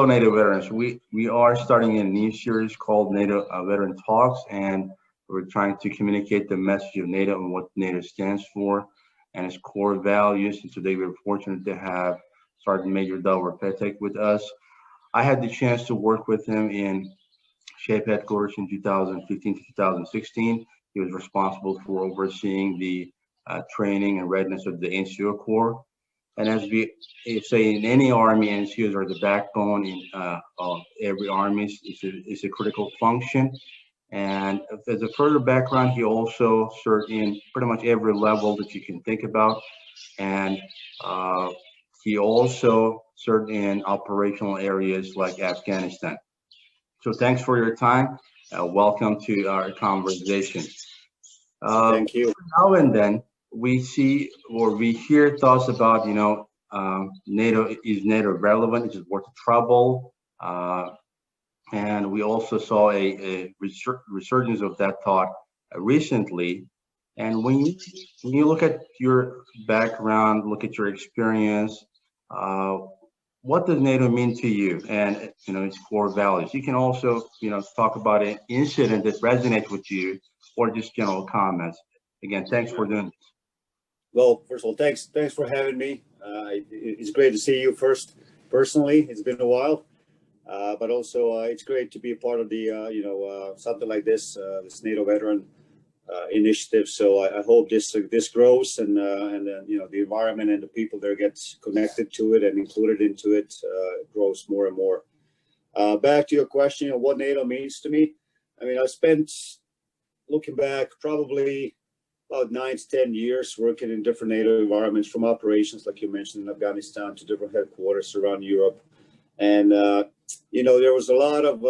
NATO veterans. We are starting a new series called NATO Veteran Talks, and we're trying to communicate the message of NATO and what NATO stands for and its core values. And today we're fortunate to have Sergeant Major Davor Petek with us. I had the chance to work with him in SHAPE headquarters in 2015 to 2016. He was responsible for overseeing the training and readiness of the NCO Corps. And as we say in any army, NCOs are the backbone of every army. It's a critical function. And as a further background, he also served in pretty much every level that you can think about. And he also served in operational areas like Afghanistan. So thanks for your time. Welcome to our conversation. Thank you. Now and then, we see or we hear thoughts about, NATO, is NATO relevant? Is it worth the trouble? And we also saw a resurgence of that thought recently. And when you look at your background, look at your experience, what does NATO mean to you and, its core values? You can also, talk about an incident that resonates with you or just general comments. Again, thanks for doing this. Well, first of all, thanks for having me. It's great to see you first personally. It's been a while, but also it's great to be a part of the something like this NATO Veteran initiative. So I hope this grows and the environment and the people there get connected to it and included into it grows more and more. Back to your question of what NATO means to me. I mean, I spent, looking back, probably about 9 to 10 years working in different NATO environments, from operations, like you mentioned, in Afghanistan to different headquarters around Europe. And, there was a lot of,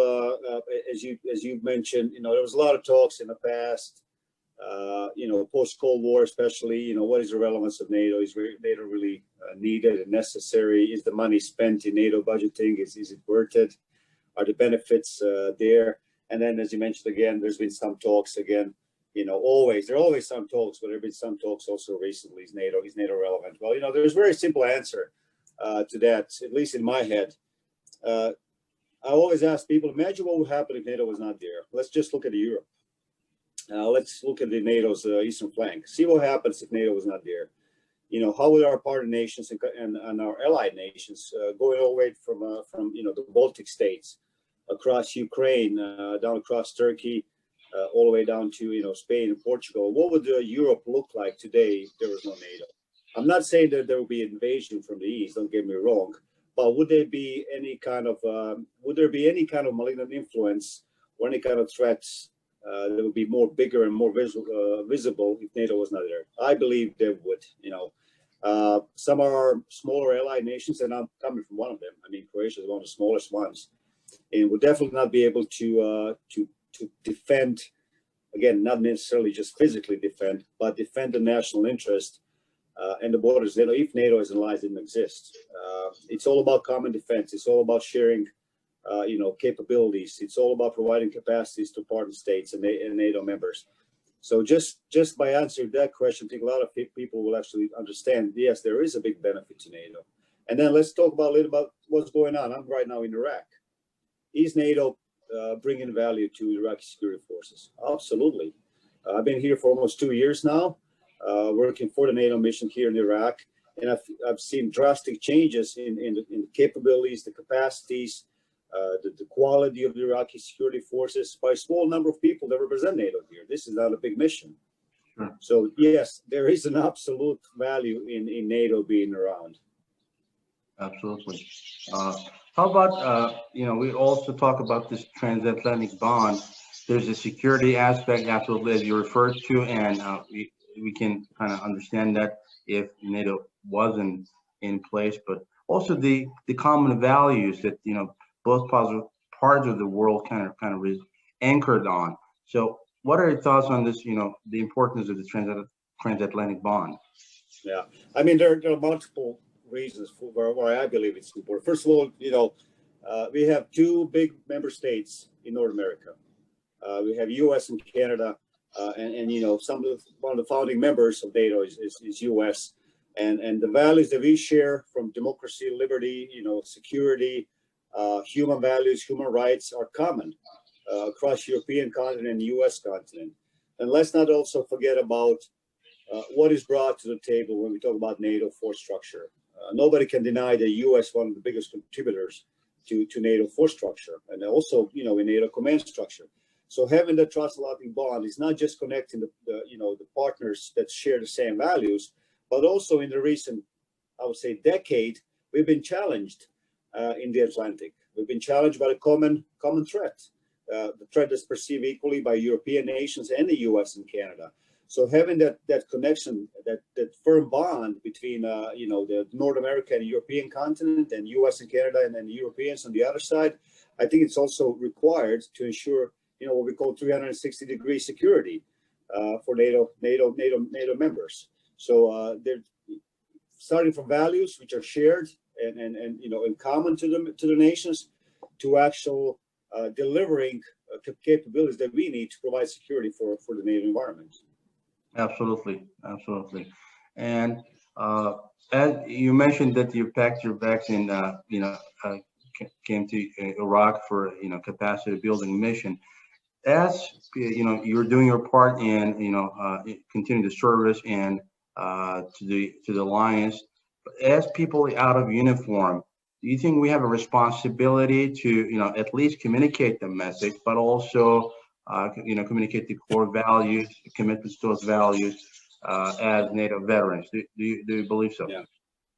as you mentioned, there was a lot of talks in the past, post-Cold War especially, what is the relevance of NATO? Is NATO really needed and necessary? Is the money spent in NATO budgeting? Is it worth it? Are the benefits there? And then, as you mentioned again, there's been some talks again. There are always some talks, but there have been some talks also recently. Is NATO relevant? Well, there's a very simple answer to that, at least in my head. I always ask people, imagine what would happen if NATO was not there. Let's just look at Europe. Let's look at the NATO's eastern flank. See what happens if NATO was not there. How would our partner nations and our allied nations, going all the way from the Baltic states, across Ukraine, down across Turkey, all the way down to Spain and Portugal. What would Europe look like today if there was no NATO? I'm not saying that there would be invasion from the east. Don't get me wrong, but would there be any kind of malignant influence or any kind of threats that would be more bigger and more visible if NATO was not there? I believe there would. Some of our smaller allied nations, and I'm coming from one of them. I mean, Croatia is one of the smallest ones, and would definitely not be able to defend, again, not necessarily just physically defend, but defend the national interest and the borders. If NATO as an alliance didn't exist, it's all about common defense. It's all about sharing, capabilities. It's all about providing capacities to partner states and NATO members. So just by answering that question, I think a lot of people will actually understand, yes, there is a big benefit to NATO. And then let's talk a little about what's going on. I'm right now in Iraq. Is NATO bringing value to Iraqi security forces? Absolutely. I've been here for almost 2 years now, working for the NATO mission here in Iraq, and I've seen drastic changes in the capabilities, the capacities, the quality of the Iraqi security forces by a small number of people that represent NATO here. This is not a big mission. Sure. So yes, there is an absolute value in NATO being around. Absolutely. How about, we also talk about this transatlantic bond. There's a security aspect, absolutely, as you referred to, and we can kind of understand that if NATO wasn't in place, but also the common values that, both parts of the world kind of is anchored on. So what are your thoughts on this, the importance of the transatlantic bond? Yeah, I mean, there are multiple reasons for why I believe it's important. First of all, we have 2 big member states in North America. We have U.S. and Canada, and one of the founding members of NATO is U.S. And the values that we share, from democracy, liberty, security, human values, human rights are common across European continent and US continent. And let's not also forget about what is brought to the table when we talk about NATO force structure. Nobody can deny the US one of the biggest contributors to NATO force structure, and also, in NATO command structure. So having the transatlantic bond is not just connecting the partners that share the same values, but also in the recent, I would say, decade, we've been challenged in the Atlantic. We've been challenged by the common threat, the threat that's perceived equally by European nations and the US and Canada. So having that connection, that firm bond between the North America and European continent, and US and Canada, and then the Europeans on the other side, I think it's also required to ensure what we call 360-degree security for NATO members. So they're starting from values which are shared and in common to the nations, to actual delivering capabilities that we need to provide security for the NATO environment. Absolutely. And as you mentioned that you packed your bags and came to Iraq for capacity building mission. As you're doing your part in continuing the service and to the alliance. As people out of uniform, do you think we have a responsibility to at least communicate the message, but also communicate the core values, the commitments to those values as NATO veterans? Do you believe so? Yeah.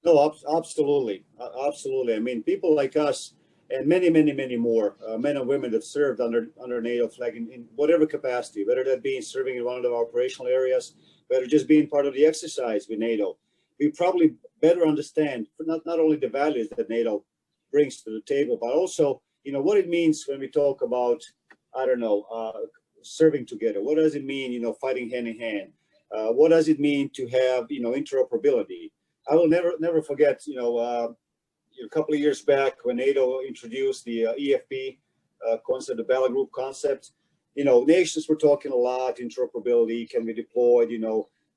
No, absolutely. I mean, people like us and many more men and women that served under NATO flag in whatever capacity, whether that being serving in one of our operational areas, whether just being part of the exercise with NATO, we probably better understand not only the values that NATO brings to the table, but also what it means when we talk about serving together. What does it mean fighting hand in hand? What does it mean to have interoperability? I will never forget a couple of years back when NATO introduced the EFP concept, the battle group concept. Nations were talking a lot, interoperability can be deployed.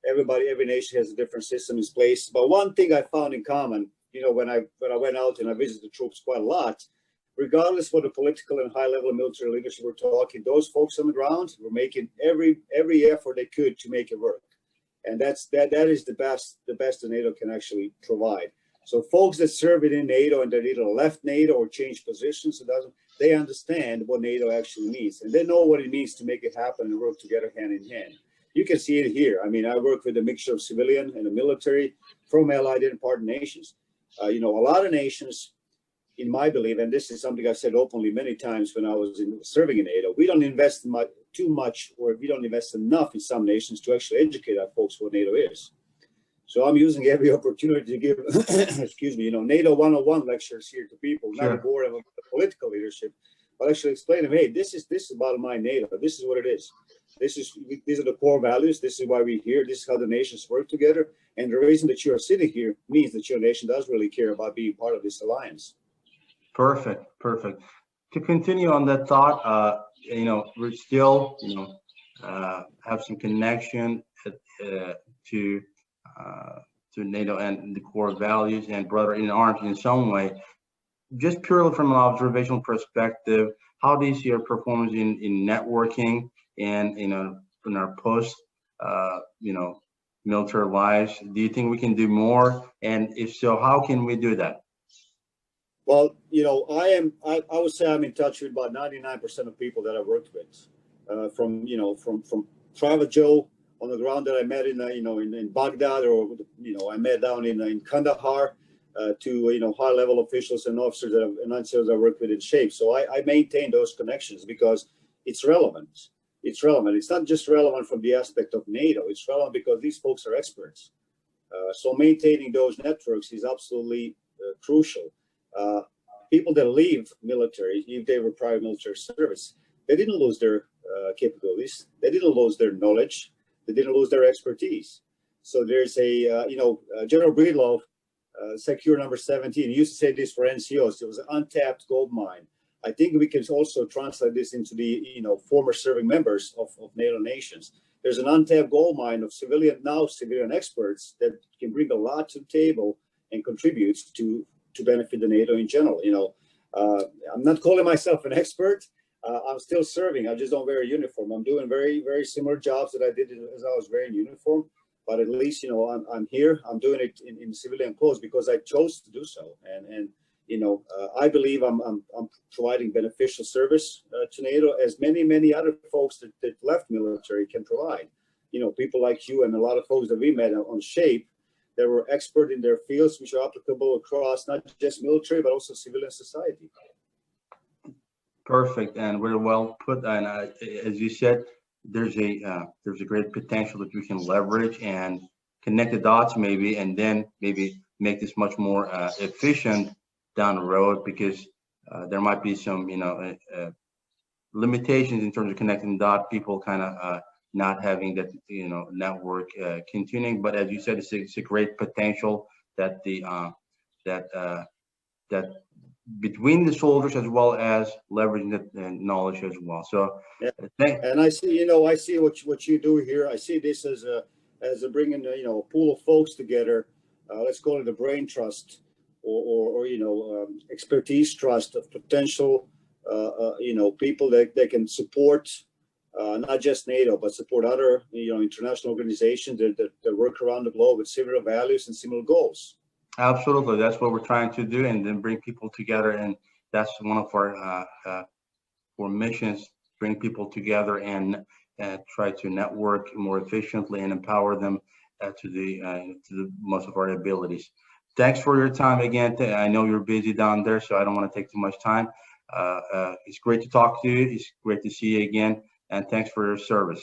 Every nation has a different system in place. But one thing I found in common, when I went out and I visited the troops quite a lot, regardless what the political and high level of military leadership were talking, those folks on the ground were making every effort they could to make it work. And that is the best that NATO can actually provide. So folks that serve within NATO and that either left NATO or changed positions, they understand what NATO actually means, and they know what it means to make it happen and work together hand in hand. You can see it here. I mean, I work with a mixture of civilian and the military from allied and partner nations. A lot of nations, in my belief, and this is something I've said openly many times when I was serving in NATO, we don't invest too much, or we don't invest enough in some nations to actually educate our folks what NATO is. So I'm using every opportunity to give, NATO 101 lectures here to people, Sure. not bored of political leadership, but actually explain to them, hey, this is bottom line NATO. This is what it is. These are the core values. This is why we're here. This is how the nations work together. And the reason that you are sitting here means that your nation does really care about being part of this alliance. Perfect. To continue on that thought, we're still, have some connection to NATO and the core values and brother in arms in some way. Just purely from an observational perspective, how do you see your performance in networking and in our post military lives? Do you think we can do more? And if so, how can we do that? Well, I would say I'm in touch with about 99% of people that I've worked with, from Private Joe on the ground that I met in Baghdad, or I met down in Kandahar, to high level officials and officers and officers I work with in SHAPE. So I maintain those connections because it's relevant. It's relevant. It's not just relevant from the aspect of NATO. It's relevant because these folks are experts. So maintaining those networks is absolutely crucial. People that leave military, if they were prior military service, they didn't lose their capabilities. They didn't lose their knowledge. They didn't lose their expertise. So there's General Breedlove, Secure number 17, used to say this for NCOs. It was an untapped gold mine. I think we can also translate this into the former serving members of NATO nations. There's an untapped gold mine of civilian experts that can bring a lot to the table and contributes to benefit the NATO in general. I'm not calling myself an expert. I'm still serving. I just don't wear a uniform. I'm doing very, very similar jobs that I did as I was wearing uniform. But at least, you know, I'm here. I'm doing it in civilian clothes because I chose to do so. And you know, I believe I'm providing beneficial service to NATO, as many other folks that left military can provide. You know, people like you and a lot of folks that we met on SHAPE that were expert in their fields, which are applicable across not just military, but also civilian society. Perfect, and very well put. And as you said, there's a great potential that we can leverage and connect the dots, maybe, and then maybe make this much more efficient down the road, because there might be some, you know, limitations in terms of connecting the dot. People kind of not having that, you know, network continuing. But as you said, it's a great potential that that between the soldiers, as well as leveraging the knowledge as well. So, yeah. And I see, you know, I see what you do here. I see this as a bringing, you know, a pool of folks together. Let's call it a brain trust, or you know, expertise trust of potential, you know, people that can support not just NATO, but support other, you know, international organizations that work around the globe with similar values and similar goals. Absolutely, that's what we're trying to do, and then bring people together. And that's one of our missions: bring people together and try to network more efficiently and empower them to the most of our abilities. Thanks for your time again. I know you're busy down there, so I don't want to take too much time. It's great to talk to you. It's great to see you again, and thanks for your service.